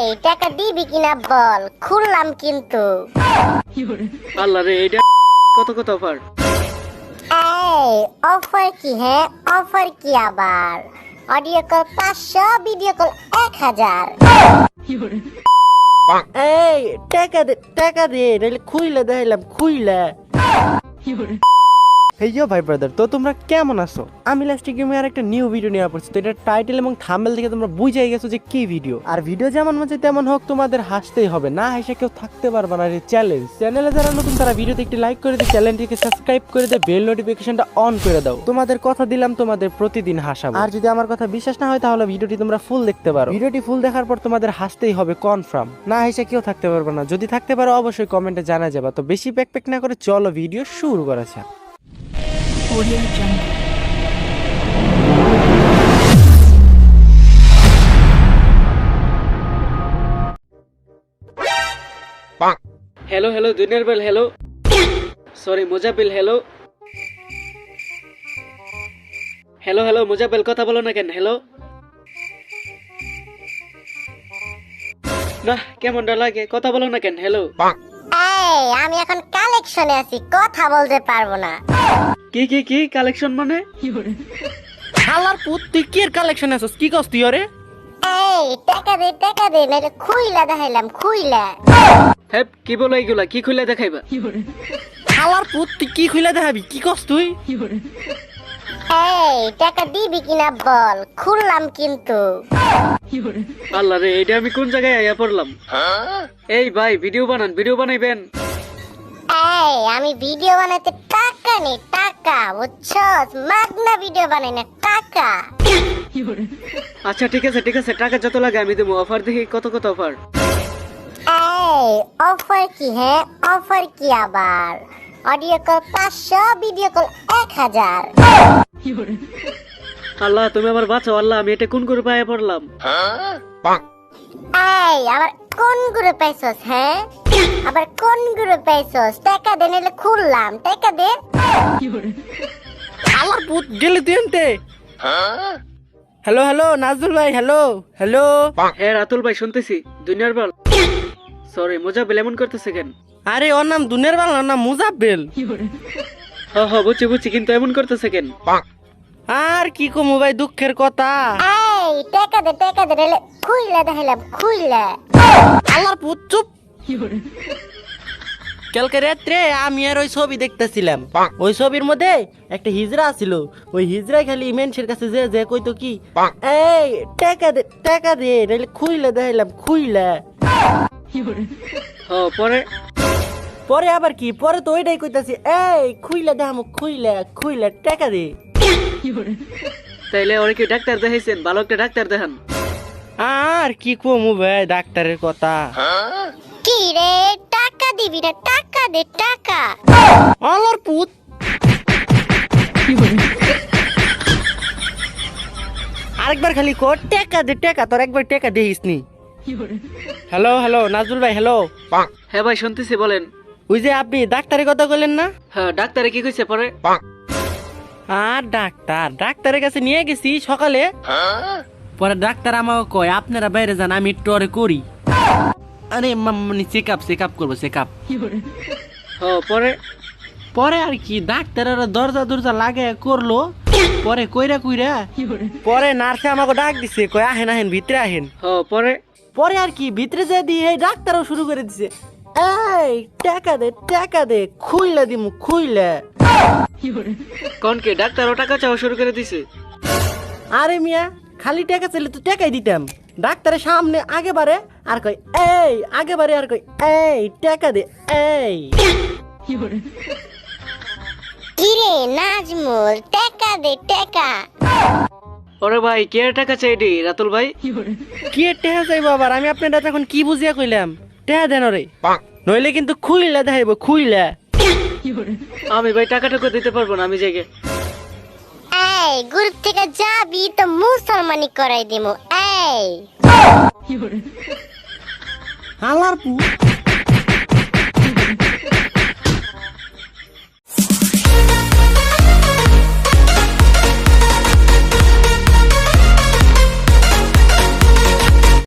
এই টাকা দিবি কিনা বল, খুললাম কিন্তু। আল্লাহ রে, এটা কত কত অফার? এই অফার কি? হ্যাঁ অফার কি আবার? Audio call 500, video call 1000। এই টাকা দে নাহলে খুইলা দেখাইলাম খুইলা। হেইয়ো ভাই ব্রাদার, তো তোমরা কেমন আছো? আমি লাস্টে গেমে আর একটা নিউ ভিডিও নিয়ে পড়ছি। তো এটা টাইটেল এবং থাম্বনেল থেকে তোমরা বুঝেই গেছো যে কি ভিডিও। আর ভিডিও যেমন মনে তেমন হোক, তোমাদের হাসতেই হবে, না হেসে কেউ থাকতে পারবে না। চ্যালেঞ্জ চ্যানেলে যারা নতুন তারা ভিডিওতে একটি লাইক করে দিয়ে চ্যানেলটিকে সাবস্ক্রাইব করে দিয়ে বেল নোটিফিকেশনটা অন করে দাও। তোমাদের কথা দিলাম তোমাদের প্রতিদিন হাসাবো। আর যদি আমার কথা বিশ্বাস না হয় তাহলে ভিডিওটি তোমরা ফুল দেখতে পারো। ভিডিওটি ফুল দেখার পর তোমাদের হাসতেই হবে কনফার্ম, না হেসে কেউ থাকতে পারবে না। যদি থাকতে পারো অবশ্যই কমেন্টে জানা যাবে। তো বেশি প্যাক না করে চলো ভিডিও শুরু করা যাক। Audio Jungle. Hello hello junior bell, hello sorry মোজাবিল, হ্যালো হ্যালো হ্যালো মোজাবিল, কথা বলো না কেন? হ্যালো না, কেমনটা লাগে? কথা বলো না কেন? হ্যালো এই আমি এখন কালেকশনে আছি, কথা বলতে পারবো না। কি কি কি কালেকশন মানে? শালার পুত, তুই কি এর কালেকশন আছিস? কি কস তুই? আরে এই টাকা দে নাহলে খুইলা দেখাইলাম খুইলা। হ্যাঁ কি বলো এইগুলা? কি খুলে দেখাইবা? শালার পুত, তুই কি খুলে দেখাবি? কি কস তুই? এই টাকা দিবি কিনা বল, খুললাম কিন্তু। আল্লাহ রে, এটা আমি কোন জায়গায় আইয়া পড়লাম? এই ভাই ভিডিও বানান, ভিডিও বানাইবেন? এই আমি ভিডিও বানাইতে টাকা নেই, টাকা বুঝছস? মাগনা ভিডিও বানাই না, টাকা। আচ্ছা ঠিক আছে ঠিক আছে, টাকা যত লাগে আমি দেবো। অফার দেখি কত কত অফার? এই অফার কি? হ্যাঁ অফার কি আবার? Audio call 500, video call 1000। আল্লাহ তুমি আমার বাঁচাও আল্লাহ, আমি এটা কোন করে পাইয়া পড়লাম? এই আবার কোন গ্রুপে পাইছস? হ্যাঁ আবার কোন গ্রুপে পাইছস? টাকা দে নাহলে খুললাম, টাকা দে। শালার পুত, গেলি তুই এনতে? হ্যালো হ্যালো নাজরুল ভাই, হ্যালো হ্যালো। হ্যাঁ রাতুল ভাই শুনতেছি। দুনিয়ার বল, সরি মোজাবিল এমন করতেছে কেন? আরে ওর নাম দুনের বাংলা, ওর নাম মুজাব্বেল। হ্যাঁ হ্যাঁ বুঝছি বুঝছি, কিন্তু এমন করতেছে কেন? আর কি কমু ভাই, দুঃখের কথা। এই টাকা দে নাহলে খুইলা দেখাইলাম খুইলা। শালার পুত চুপ। কালকে রাত্রে আমি আর ওই ছবি দেখতেছিলাম। ওই ছবির মধ্যে একটা হিজড়া ছিল। ওই হিজড়া খালি ইমেন্সের কাছে যে যে কইতো কি, এই টাকা দে নাহলে খুইলা দেখাইলাম খুইলা। হ্যাঁ পরে? পরে আবার কি? পরে তো ওইটাই কইতাছি, এই খুইলা দেখামু খুইলা খুইলা টাকা দে। তাইলে ওরে কি ডাক্তার দেখাইছেন? ভালো একটা ডাক্তার দেখান। আর কি কমু ভাই ডাক্তারের কথা। কি রে, টাকা দিবি না? টাকা দে টাকা। আমার পুত, আরেকবার খালি কর টাকা দে টাকা, তোর একবার টাকা দিস নি। হ্যালো হ্যালো নাজরুল ভাই, হ্যালো। হ্যাঁ ভাই শুনতেছি, বলেন। ওই যে আপনি ডাক্তারের কথা বললেন না? হ্যাঁ ডাক্তারে কি কইছে পরে? আর ডাক্তারের কাছে নিয়ে গেছি সকালে। পরে ডাক্তার আমাকে কয় আপনারা বাইরে যান, আমি একটু ওরে করি। আরে মানে চেক আপ করবো, চেক আপ। হ্যাঁ পরে? পরে আর কি, ডাক্তার ওরা দরজা লাগে করলো। পরে কইরা পরে নার্সে আমাকে ডাক দিছে, কয় আহেন ভিতরে আহেন। হ্যাঁ পরে? পরে আর কি ভিতরে যে দিয়ে এই ডাক্তারও শুরু করে দিছে, এই টাকা দে খুইলা দিমু খুইলা। কোন কে ডাক্তারও টাকা চাওয়া শুরু করে দিছে? আরে মিয়া, খালি টাকা চাইলে তো টাকাই দিতাম। ডাক্তারের সামনে আগে বারে আর কই এই, আগে বারে আর কই এই টাকা দে এই। কি রে নাজমুল, টাকা দে টাকা। ওরে ভাই কে টাকা চাই রে রাতুল ভাই? কি টেহা চাইবো আবার? আমি আপনার এখন কি বুঝিয়া কইলাম? টেহা দেন রে, নইলে কিন্তু খুইলা দেখাইবো খুইলা। আমি ভাই টাকাটুকু দিতে পারবো না, আমি জায়গায়। এই গ্রুপ থেকে যাবি তো মুসলমানি করাই দিমু। এই হালার পু